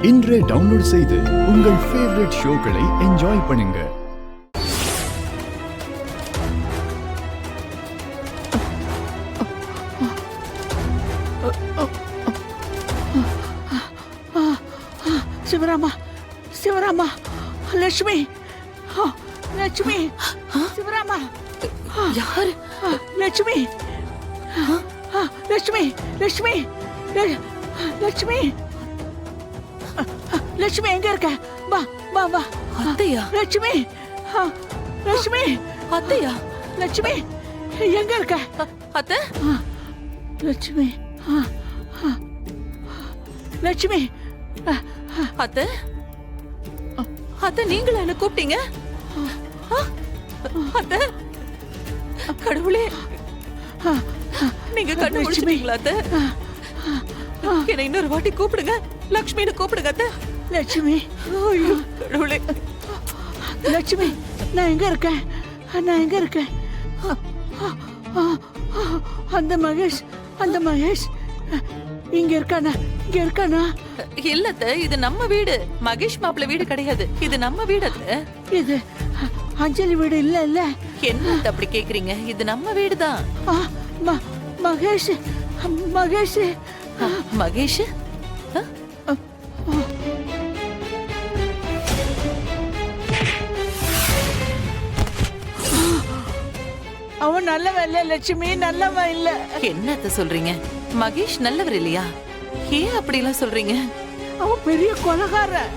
இன்றே டவுன்லோட் செய்து உங்கள் ஃபேவரட் ஷோக்களை என்ஜாய் பண்ணுங்க. சிவராமா, சிவராமா, லட்சுமி, லட்சுமி, சிவராமா, யாரு? லட்சுமி, லட்சுமி, லட்சுமி, லட்சுமி, லட்சுமி எங்க இருக்க? வா வா வா. அத்தையா? லட்சுமி, லட்சுமி, அத்தையா? லட்சுமி எங்க இருக்க? அத்தை? லட்சுமி, லட்சுமி, அத்தை? அத்தை நீங்களா என்ன கூப்பிட்டீங்க? அத்தை, கடவுளே, நீங்க கண்டுபிடிச்சிட்டீங்களா அத்தை? என்ன இன்னொரு வாட்டி கூப்பிடுங்க, லட்சுமின்னு கூப்பிடுங்க அத்தை. லட்சுமி, ஐயோ கடவுளே. லட்சுமி, நான் எங்க இருக்கேன்? நான் எங்க இருக்கேன்? அந்த மகேஷ், அந்த மகேஷ் இங்க இருக்கானா? இங்க இருக்கானா? இல்ல அத்தை, இது நம்ம வீடு. மகேஷ் மாப்பிள்ள வீடு கிடையாது, இது நம்ம வீடு அத்தை. இது அஞ்சலி வீடு இல்ல இல்ல. என்ன அத்தை அப்படி கேக்குறீங்க? இது நம்ம வீடுதான். மகேஷ், மகேஷ், மகேஷ் அவன் நல்லவன் இல்ல லட்சுமி, நல்லவன் இல்ல. என்னத்த சொல்றீங்க? மகேஷ் நல்லவர் இல்லையா? ஏன் அப்படி எல்லாம் சொல்றீங்க? அவன் பெரிய கொலைகாரன்.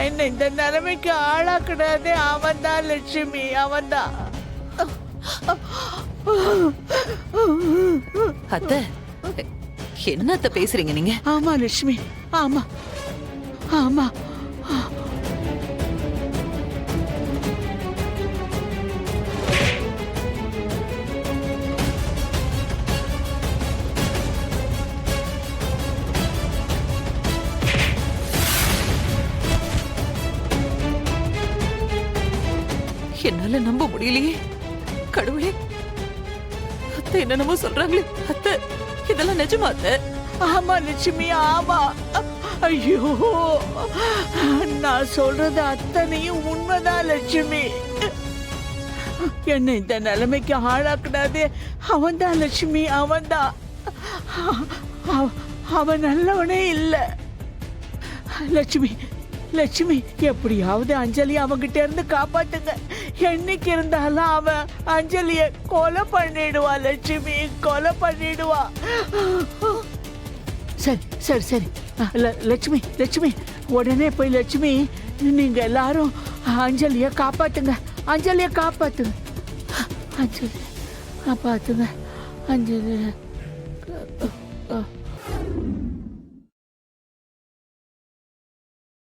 என்ன இந்த நிலைமைக்கு ஆளாக்குனதே அவன் தான் லட்சுமி, அவன் தான். அத்தை, என்னத்த பேசுறீங்க நீங்க? ஆமா லட்சுமி, ஆமா ஆமா. என்னால நம்ப முடியலையே. கடவுளே, அத்தை என்னென்னமோ சொல்றாங்களே. அத்தை, இதெல்லாம் நிஜமா அத்தை? ஆமா லட்சுமி, ஆமா. ஐயோ, நான் சொல்றது அத்தனையும் உண்மைதான் லட்சுமி. என்ன இந்த நிலைமைக்கு ஆளாக்குனாதே அவன் தான் லட்சுமி, அவன் தான். அவன் நல்லவனே இல்ல லட்சுமி. லட்சுமி, எப்படியாவது அஞ்சலி அவங்கிட்ட இருந்து காப்பாத்துங்க. என்னைக்கு இருந்தாலும் அவன் அஞ்சலிய கொலை பண்ணிடுவா லட்சுமி, கொலை பண்ணிடுவா. சரி சரி சரி லட்சுமி, லட்சுமி உடனே போய் லட்சுமி நீங்க எல்லாரும் அஞ்சலிய காப்பாத்துங்க, அஞ்சலிய காப்பாத்துங்க, அஞ்சலி காப்பாத்துங்க, அஞ்சலி.